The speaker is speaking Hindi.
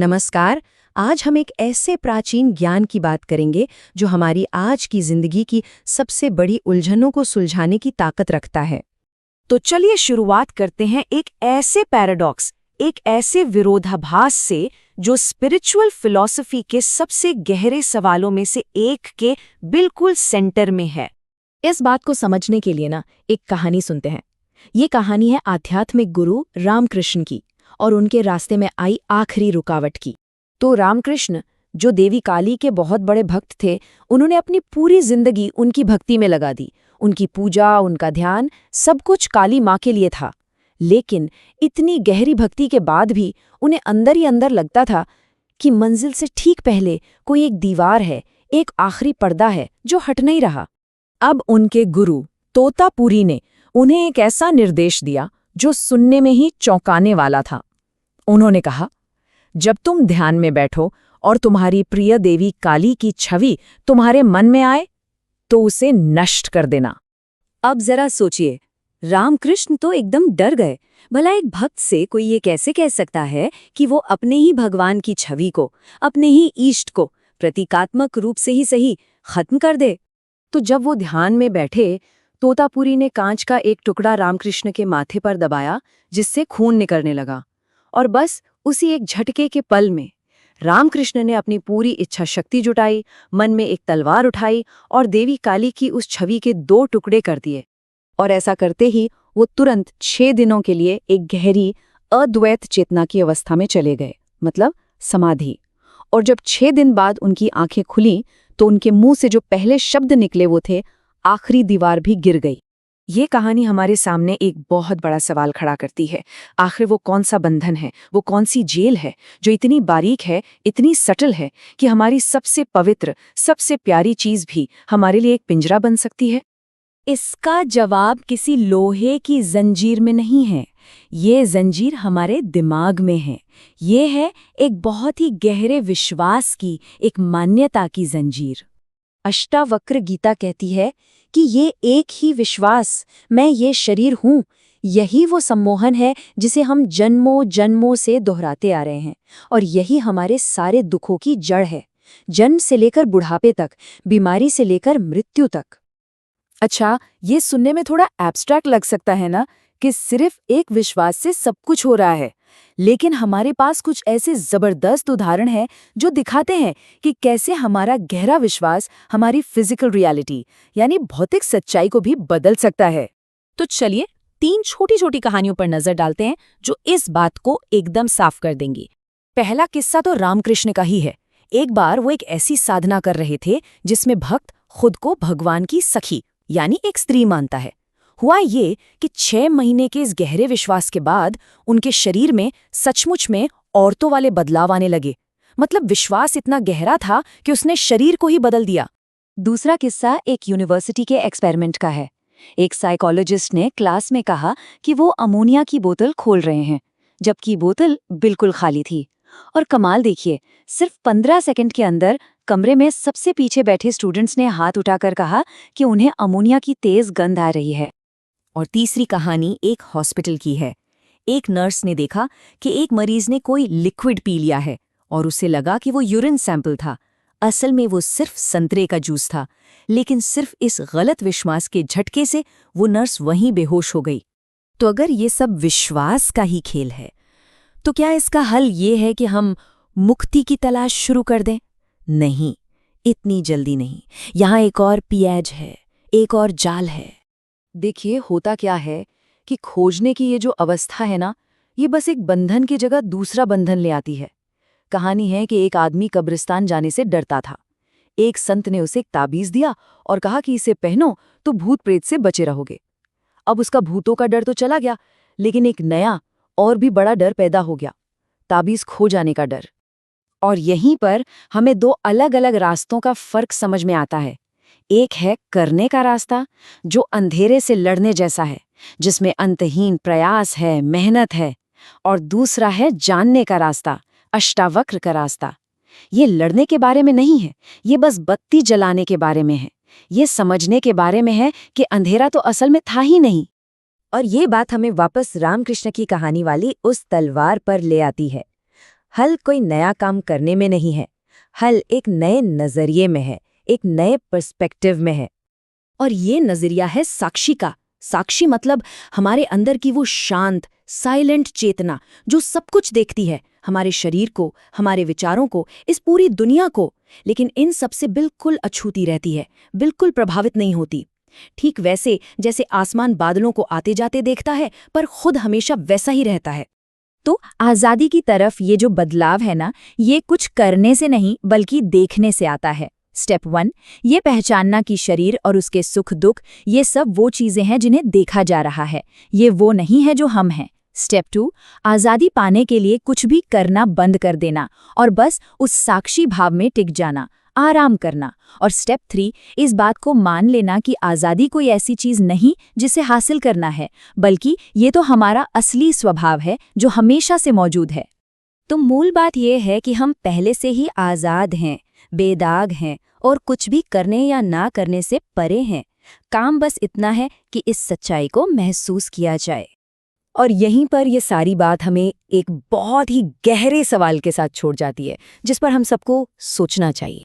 नमस्कार। आज हम एक ऐसे प्राचीन ज्ञान की बात करेंगे जो हमारी आज की जिंदगी की सबसे बड़ी उलझनों को सुलझाने की ताकत रखता है। तो चलिए शुरुआत करते हैं एक ऐसे पैराडॉक्स, एक ऐसे विरोधाभास से जो स्पिरिचुअल फिलॉसफी के सबसे गहरे सवालों में से एक के बिल्कुल सेंटर में है। इस बात को समझने के लिए एक कहानी सुनते हैं। ये कहानी है आध्यात्मिक गुरु रामकृष्ण की और उनके रास्ते में आई आखिरी रुकावट की। तो रामकृष्ण, जो देवी काली के बहुत बड़े भक्त थे, उन्होंने अपनी पूरी जिंदगी उनकी भक्ति में लगा दी। उनकी पूजा, उनका ध्यान, सब कुछ काली माँ के लिए था। लेकिन इतनी गहरी भक्ति के बाद भी उन्हें अंदर ही अंदर लगता था कि मंजिल से ठीक पहले कोई एक दीवार है, एक आखिरी पर्दा है जो हट नहीं रहा। अब उनके गुरु तोतापुरी ने उन्हें एक ऐसा निर्देश दिया जो सुनने में ही चौंकाने वाला था। उन्होंने कहा, जब तुम ध्यान में बैठो और तुम्हारी प्रिय देवी काली की छवि तुम्हारे मन में आए तो उसे नष्ट कर देना। अब जरा सोचिए, रामकृष्ण तो एकदम डर गए। भला एक भक्त से कोई ये कैसे कह सकता है कि वो अपने ही भगवान की छवि को, अपने ही इष्ट को प्रतीकात्मक रूप से ही सही खत्म कर दे? तो जब वो ध्यान में बैठे, तोतापुरी ने कांच का एक टुकड़ा रामकृष्ण के माथे पर दबाया, जिससे खून निकलने लगा। और बस उसी एक झटके के पल में रामकृष्ण ने अपनी पूरी इच्छा शक्ति जुटाई, मन में एक तलवार उठाई और देवी काली की उस छवि के 2 टुकड़े कर दिए। और ऐसा करते ही वो तुरंत 6 दिनों के लिए एक गहरी अद्वैत चेतना की अवस्था में चले गए, मतलब समाधि। और जब 6 दिन बाद उनकी आंखें खुली तो उनके मुंह से जो पहले शब्द निकले वो थे, आखिरी दीवार भी गिर गई। ये कहानी हमारे सामने एक बहुत बड़ा सवाल खड़ा करती है। आखिर वो कौन सा बंधन है, वो कौन सी जेल है जो इतनी बारीक है, इतनी सटल है कि हमारी सबसे पवित्र, सबसे प्यारी चीज भी हमारे लिए एक पिंजरा बन सकती है? इसका जवाब किसी लोहे की जंजीर में नहीं है। ये जंजीर हमारे दिमाग में है। ये है एक बहुत ही गहरे विश्वास की, एक मान्यता की जंजीर। अष्टावक्र गीता कहती है कि ये एक ही विश्वास, मैं ये शरीर हूँ, यही वो सम्मोहन है जिसे हम जन्मों जन्मों से दोहराते आ रहे हैं। और यही हमारे सारे दुखों की जड़ है, जन्म से लेकर बुढ़ापे तक, बीमारी से लेकर मृत्यु तक। अच्छा, ये सुनने में थोड़ा एब्स्ट्रैक्ट लग सकता है ना, कि सिर्फ एक विश्वास से सब कुछ हो रहा है। लेकिन हमारे पास कुछ ऐसे जबरदस्त उदाहरण हैं जो दिखाते हैं कि कैसे हमारा गहरा विश्वास हमारी फिजिकल रियलिटी, यानी भौतिक सच्चाई को भी बदल सकता है। तो चलिए 3 छोटी छोटी कहानियों पर नजर डालते हैं जो इस बात को एकदम साफ कर देंगी। पहला किस्सा तो रामकृष्ण का ही है। एक बार वो एक ऐसी साधना कर रहे थे जिसमें भक्त खुद को भगवान की सखी, यानी एक स्त्री मानता है। हुआ ये कि 6 महीने के इस गहरे विश्वास के बाद उनके शरीर में सचमुच में औरतों वाले बदलाव आने लगे। मतलब विश्वास इतना गहरा था कि उसने शरीर को ही बदल दिया। दूसरा किस्सा एक यूनिवर्सिटी के एक्सपेरिमेंट का है। एक साइकोलॉजिस्ट ने क्लास में कहा कि वो अमोनिया की बोतल खोल रहे हैं, जबकि बोतल बिल्कुल खाली थी। और कमाल देखिए, सिर्फ 15 सेकंड के अंदर कमरे में सबसे पीछे बैठे स्टूडेंट्स ने हाथ उठाकर कहा कि उन्हें अमोनिया की तेज गंध आ रही है। और तीसरी कहानी एक हॉस्पिटल की है। एक नर्स ने देखा कि एक मरीज ने कोई लिक्विड पी लिया है और उसे लगा कि वो यूरिन सैंपल था। असल में वो सिर्फ संतरे का जूस था। लेकिन सिर्फ इस गलत विश्वास के झटके से वो नर्स वहीं बेहोश हो गई। तो अगर ये सब विश्वास का ही खेल है, तो क्या इसका हल ये है कि हम मुक्ति की तलाश शुरू कर दें? नहीं, इतनी जल्दी नहीं। यहाँ एक और पियाज है, एक और जाल है। देखिए, होता क्या है कि खोजने की ये जो अवस्था है ना, ये बस एक बंधन की जगह दूसरा बंधन ले आती है। कहानी है कि एक आदमी कब्रिस्तान जाने से डरता था। एक संत ने उसे एक ताबीज दिया और कहा कि इसे पहनो तो भूत प्रेत से बचे रहोगे। अब उसका भूतों का डर तो चला गया, लेकिन एक नया और भी बड़ा डर पैदा हो गया, ताबीज खो जाने का डर। और यहीं पर हमें 2 अलग अलग रास्तों का फर्क समझ में आता है। एक है करने का रास्ता, जो अंधेरे से लड़ने जैसा है, जिसमें अंतहीन प्रयास है, मेहनत है। और दूसरा है जानने का रास्ता, अष्टावक्र का रास्ता। ये लड़ने के बारे में नहीं है, ये बस बत्ती जलाने के बारे में है। ये समझने के बारे में है कि अंधेरा तो असल में था ही नहीं। और ये बात हमें वापस रामकृष्ण की कहानी वाली उस तलवार पर ले आती है। हल कोई नया काम करने में नहीं है, हल एक नए नजरिए में है, एक नए पर्सपेक्टिव में है। और ये नजरिया है साक्षी का। साक्षी मतलब हमारे अंदर की वो शांत, साइलेंट चेतना जो सब कुछ देखती है, हमारे शरीर को, हमारे विचारों को, इस पूरी दुनिया को, लेकिन इन सब से बिल्कुल अछूती रहती है, बिल्कुल प्रभावित नहीं होती। ठीक वैसे जैसे आसमान बादलों को आते जाते देखता है पर खुद हमेशा वैसा ही रहता है। तो आज़ादी की तरफ ये जो बदलाव है ना, ये कुछ करने से नहीं बल्कि देखने से आता है। स्टेप 1, ये पहचानना कि शरीर और उसके सुख दुख ये सब वो चीज़ें हैं जिन्हें देखा जा रहा है, ये वो नहीं है जो हम हैं। स्टेप 2, आज़ादी पाने के लिए कुछ भी करना बंद कर देना और बस उस साक्षी भाव में टिक जाना, आराम करना। और स्टेप 3, इस बात को मान लेना कि आज़ादी कोई ऐसी चीज़ नहीं जिसे हासिल करना है, बल्कि ये तो हमारा असली स्वभाव है जो हमेशा से मौजूद है। तो मूल बात यह है कि हम पहले से ही आज़ाद हैं, बेदाग हैं और कुछ भी करने या ना करने से परे हैं। काम बस इतना है कि इस सच्चाई को महसूस किया जाए। और यहीं पर ये सारी बात हमें एक बहुत ही गहरे सवाल के साथ छोड़ जाती है, जिस पर हम सबको सोचना चाहिए।